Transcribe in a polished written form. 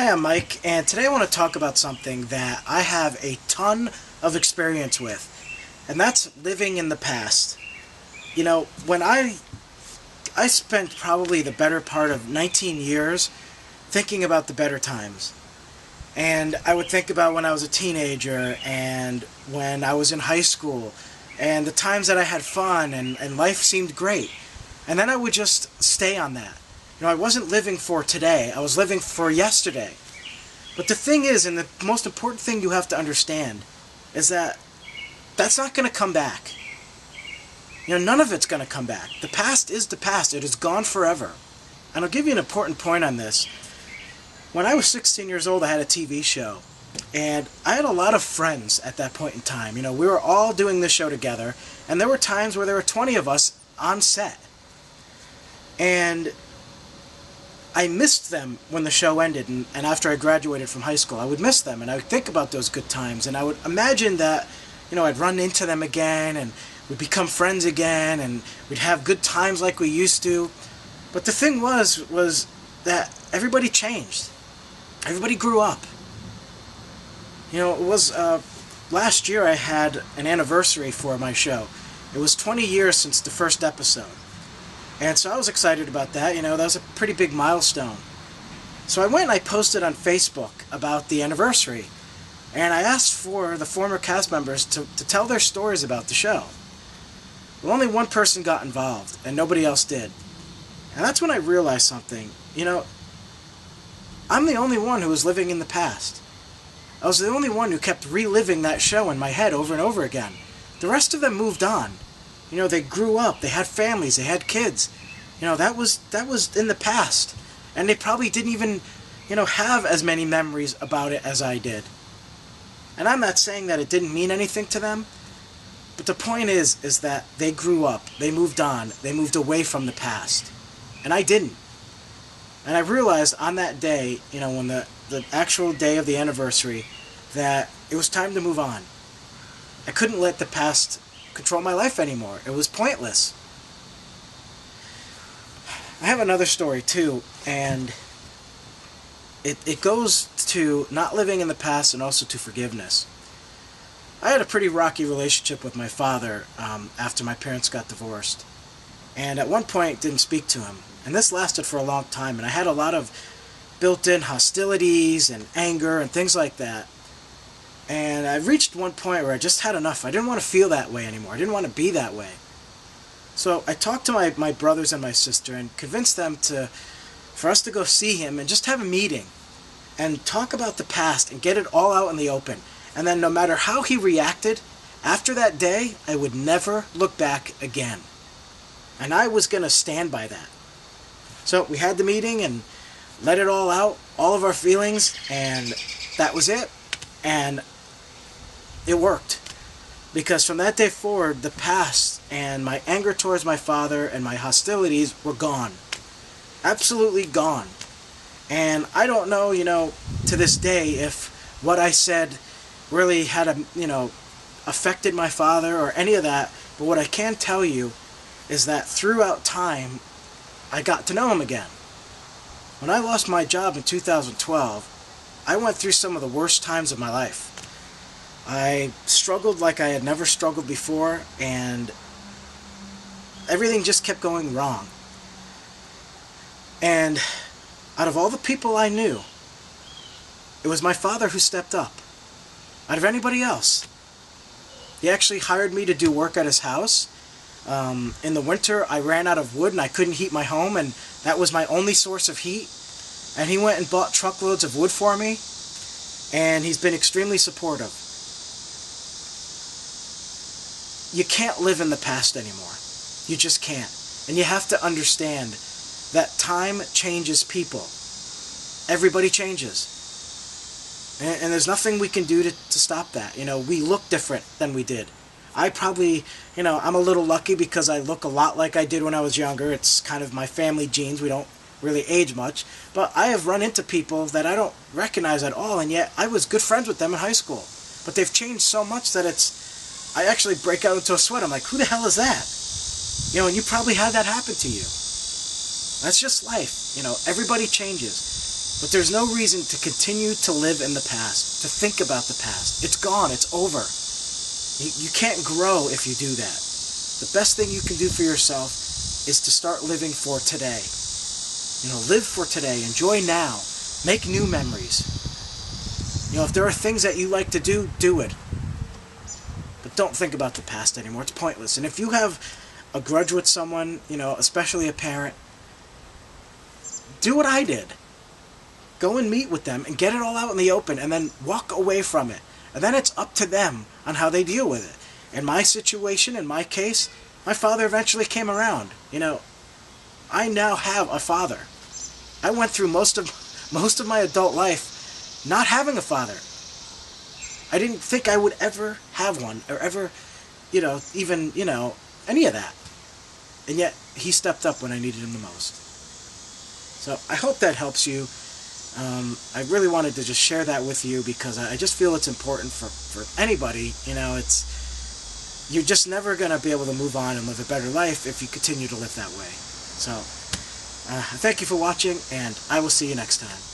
Hi, I'm Mike, and today I want to talk about something that I have a ton of experience with, and that's living in the past. You know, when I spent probably the better part of 19 years thinking about the better times. And I would think about when I was a teenager and when I was in high school and the times that I had fun and life seemed great. And then I would just stay on that. You know, I wasn't living for today, I was living for yesterday. But the thing is, and the most important thing you have to understand, is that that's not going to come back. You know, none of it's going to come back. The past is the past. It is gone forever. And I'll give you an important point on this. When I was 16 years old, I had a TV show. And I had a lot of friends at that point in time. You know, we were all doing this show together. And there were times where there were 20 of us on set. And I missed them when the show ended, and after I graduated from high school. I would miss them, and I would think about those good times, and I would imagine that, you know, I'd run into them again, and we'd become friends again, and we'd have good times like we used to. But the thing was that everybody changed. Everybody grew up. You know, it was, last year I had an anniversary for my show. It was 20 years since the first episode. And so I was excited about that. You know, that was a pretty big milestone. So I went and I posted on Facebook about the anniversary. And I asked for the former cast members to tell their stories about the show. Well, only one person got involved, and nobody else did. And that's when I realized something. You know, I'm the only one who was living in the past. I was the only one who kept reliving that show in my head over and over again. The rest of them moved on. You know, they grew up, they had families, they had kids. You know, that was in the past. And they probably didn't even, you know, have as many memories about it as I did. And I'm not saying that it didn't mean anything to them, but the point is that they grew up, they moved on, they moved away from the past. And I didn't. And I realized on that day, you know, when the actual day of the anniversary, that it was time to move on. I couldn't let the past control my life anymore. It was pointless. I have another story too, and it goes to not living in the past and also to forgiveness. I had a pretty rocky relationship with my father after my parents got divorced, and at one point didn't speak to him, and this lasted for a long time, and I had a lot of built-in hostilities and anger and things like that. And I reached one point where I just had enough. I didn't want to feel that way anymore. I didn't want to be that way. So I talked to my brothers and my sister and convinced them for us to go see him and just have a meeting and talk about the past and get it all out in the open. And then no matter how he reacted, after that day, I would never look back again. And I was going to stand by that. So we had the meeting and let it all out, all of our feelings, and that was it. And it worked, because from that day forward, the past and my anger towards my father and my hostilities were gone. Absolutely gone. And I don't know, you know, to this day if what I said really had affected my father or any of that, but what I can tell you is that throughout time, I got to know him again. When I lost my job in 2012, I went through some of the worst times of my life. I struggled like I had never struggled before, and everything just kept going wrong. And out of all the people I knew, it was my father who stepped up. Out of anybody else. He actually hired me to do work at his house. In the winter, I ran out of wood and I couldn't heat my home, and that was my only source of heat. And he went and bought truckloads of wood for me, and he's been extremely supportive. You can't live in the past anymore. You just can't. And you have to understand that time changes people. Everybody changes. And there's nothing we can do to stop that. You know, we look different than we did. I probably, you know, I'm a little lucky because I look a lot like I did when I was younger. It's kind of my family genes. We don't really age much. But I have run into people that I don't recognize at all, and yet I was good friends with them in high school. But they've changed so much that I actually break out into a sweat. I'm like, who the hell is that? You know, and you probably had that happen to you. That's just life. You know, everybody changes. But there's no reason to continue to live in the past, to think about the past. It's gone. It's over. You can't grow if you do that. The best thing you can do for yourself is to start living for today. Live for today. Enjoy now. Make new memories. If there are things that you like to do, do it. But don't think about the past anymore. It's pointless. And if you have a grudge with someone, especially a parent, do what I did. Go and meet with them and get it all out in the open and then walk away from it. And then it's up to them on how they deal with it. In my situation, in my case, my father eventually came around. I now have a father. I went through most of my adult life not having a father. I didn't think I would ever have one or ever, even, any of that. And yet, he stepped up when I needed him the most. So, I hope that helps you. I really wanted to just share that with you because I just feel it's important for anybody. You're just never going to be able to move on and live a better life if you continue to live that way. So, thank you for watching, and I will see you next time.